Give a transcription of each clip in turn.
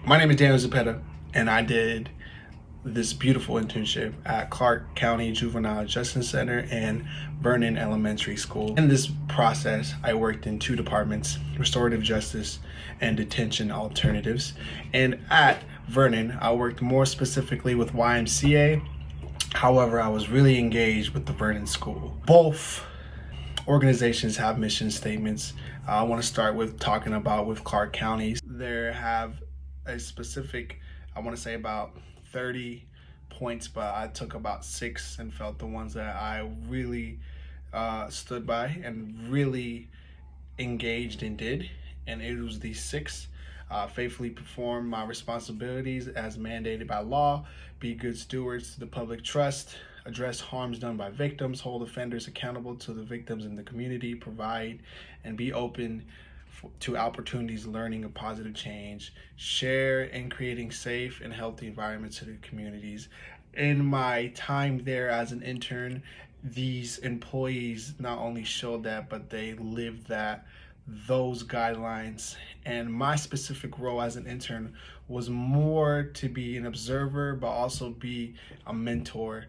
My name is Daniel Zepeda, and I did this beautiful internship at Clark County Juvenile Justice Center and Vernon Elementary School. In this process, I worked in two departments, restorative justice and detention alternatives. And at Vernon, I worked more specifically with YMCA. However, I was really engaged with the Vernon School. Both organizations have mission statements. I want to start with talking about with Clark County. There have a specific, I want to say about 30 points, but I took about 6 and felt the ones that I really stood by and really engaged and did. And it was these 6. Faithfully perform my responsibilities as mandated by law, be good stewards to the public trust, address harms done by victims, hold offenders accountable to the victims in the community, provide and be open to opportunities, learning a positive change, share in creating safe and healthy environments to the communities. In my time there as an intern, these employees not only showed that, but they lived that, those guidelines. And my specific role as an intern was more to be an observer, but also be a mentor.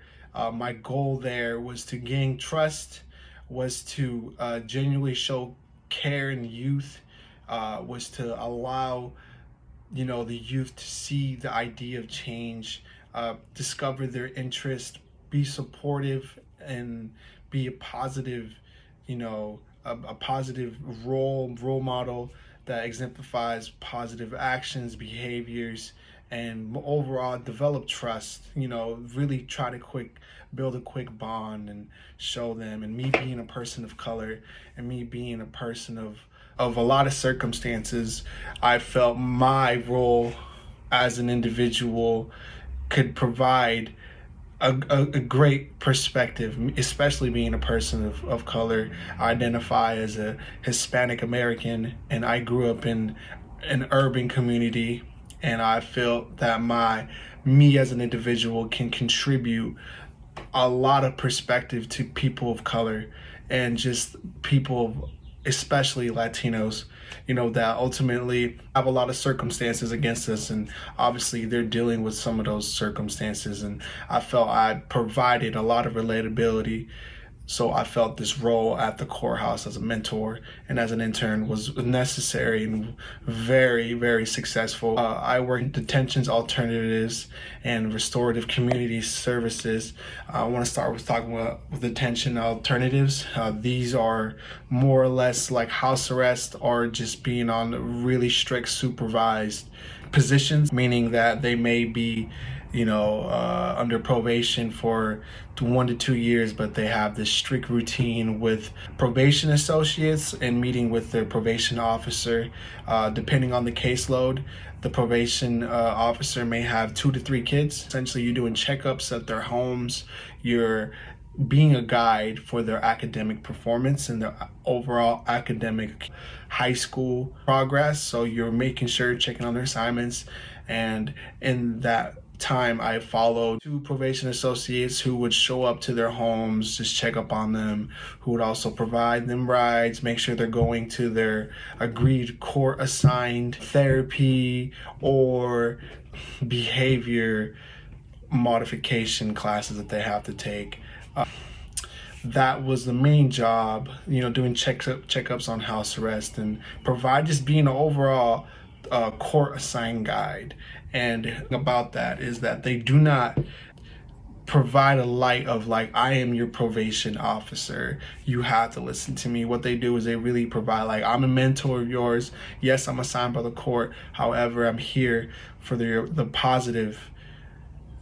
My goal there was to gain trust, was to genuinely show care in youth, was to allow the youth to see the idea of change, discover their interest, be supportive, and be a positive a positive role model that exemplifies positive actions, behaviors, and overall develop trust. Really try to build a quick bond and show them. And me being a person of color and me being a person of a lot of circumstances, I felt my role as an individual could provide a great perspective, especially being a person of color. I identify as a Hispanic American, and I grew up in an urban community, and I feel that me as an individual can contribute a lot of perspective to people of color and just people, especially Latinos, that ultimately have a lot of circumstances against us. And obviously they're dealing with some of those circumstances. And I felt I provided a lot of relatability. So I felt this role at the courthouse as a mentor and as an intern was necessary and very, very successful. I worked in detentions alternatives and restorative community services. I want to start with talking about detention alternatives. These are more or less like house arrest or just being on really strict supervised positions, meaning that they may be under probation for 1 to 2 years, but they have this strict routine with probation associates and meeting with their probation officer. Depending on the caseload, the probation officer may have 2 to 3 kids. Essentially, you're doing checkups at their homes. You're being a guide for their academic performance and their overall academic high school progress. So you're making sure, checking on their assignments. And in that time, I followed 2 probation associates who would show up to their homes, just check up on them, who would also provide them rides, make sure they're going to their agreed court assigned therapy or behavior modification classes that they have to take. That was the main job, doing checkups on house arrest and just being an overall court assigned guide. And about that is that they do not provide a light of like, I am your probation officer, you have to listen to me. What they do is they really provide like, I'm a mentor of yours. Yes, I'm assigned by the court. However, I'm here for the positive.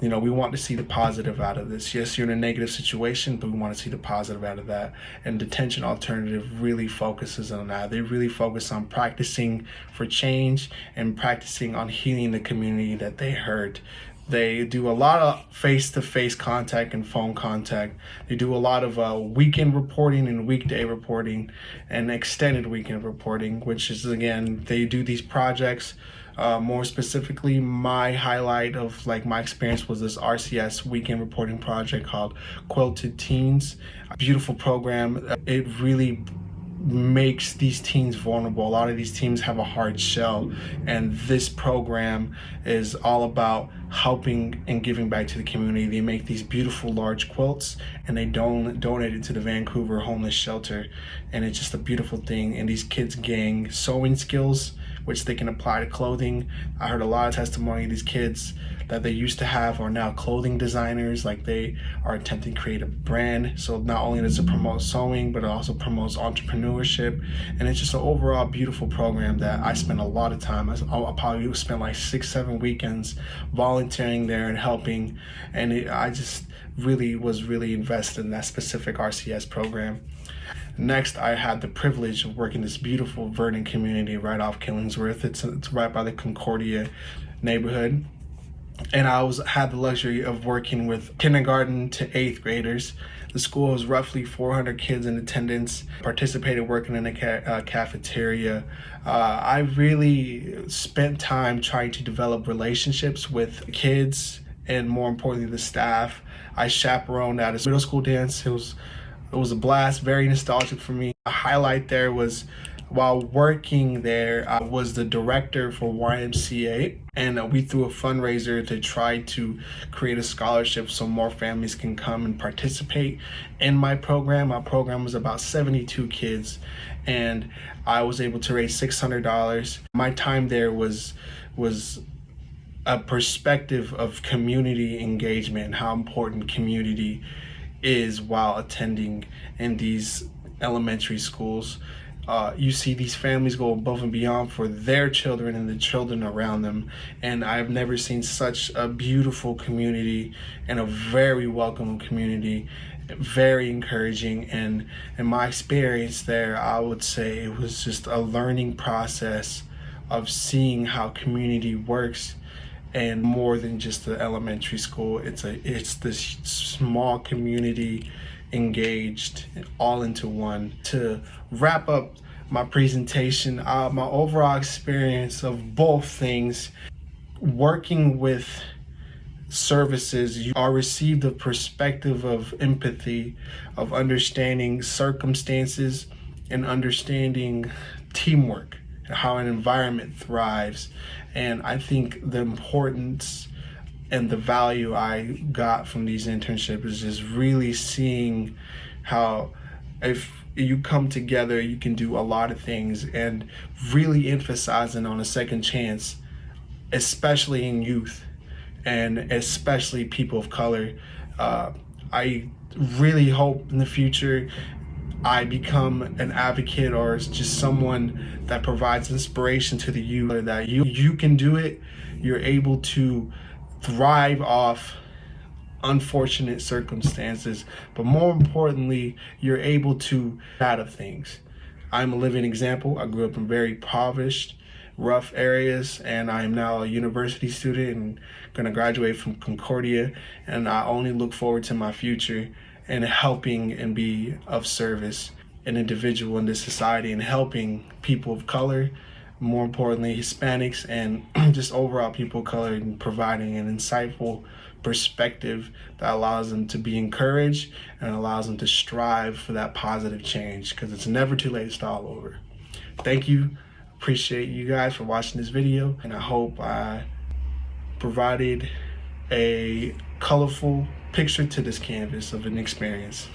We want to see the positive out of this. Yes, you're in a negative situation, but we want to see the positive out of that. And detention alternative really focuses on that. They really focus on practicing for change and practicing on healing the community that they hurt. They do a lot of face-to-face contact and phone contact. They do a lot of weekend reporting and weekday reporting and extended weekend reporting, which is, again, they do these projects. More specifically, my highlight of my experience was this RCS weekend reporting project called Quilted Teens. A beautiful program. It really makes these teens vulnerable. A lot of these teens have a hard shell, and this program is all about helping and giving back to the community. They make these beautiful large quilts, and they donate it to the Vancouver homeless shelter, and it's just a beautiful thing. And these kids gain sewing skills, which they can apply to clothing. I heard a lot of testimony of these kids that they used to have are now clothing designers. Like, they are attempting to create a brand. So not only does it promote sewing, but it also promotes entrepreneurship. And it's just an overall beautiful program that I spent a lot of time. I probably spent like 6-7 weekends volunteering there and helping. And I just was really invested in that specific RCS program. Next, I had the privilege of working in this beautiful Vernon community right off Killingsworth. It's right by the Concordia neighborhood. And I had the luxury of working with kindergarten to 8th graders. The school was roughly 400 kids in attendance, participated working in the cafeteria. I really spent time trying to develop relationships with kids and, more importantly, the staff. I chaperoned at a middle school dance. It was a blast, very nostalgic for me. A highlight there was, while working there, I was the director for YMCA, and we threw a fundraiser to try to create a scholarship so more families can come and participate in my program. My program was about 72 kids, and I was able to raise $600. My time there was a perspective of community engagement and how important community is while attending in these elementary schools. You see these families go above and beyond for their children and the children around them. And I've never seen such a beautiful community and a very welcoming community, very encouraging. And in my experience there, I would say it was just a learning process of seeing how community works. And more than just the elementary school, it's this small community engaged all into one. To wrap up my presentation, my overall experience of both things, working with services, you are received a perspective of empathy, of understanding circumstances and understanding teamwork, how an environment thrives. And I think the importance and the value I got from these internships is just really seeing how if you come together, you can do a lot of things, and really emphasizing on a second chance, especially in youth and especially people of color. I really hope in the future I become an advocate or just someone that provides inspiration to the youth, that you can do it. You're able to thrive off unfortunate circumstances, but more importantly, you're able to get out of things. I'm a living example. I grew up in very impoverished, rough areas, and I am now a university student and going to graduate from Concordia, and I only look forward to my future and helping and be of service, an individual in this society, and helping people of color, more importantly Hispanics, and just overall people of color, and providing an insightful perspective that allows them to be encouraged and allows them to strive for that positive change, because it's never too late to start all over. Thank you. Appreciate you guys for watching this video, and I hope I provided a colorful picture to this canvas of an experience.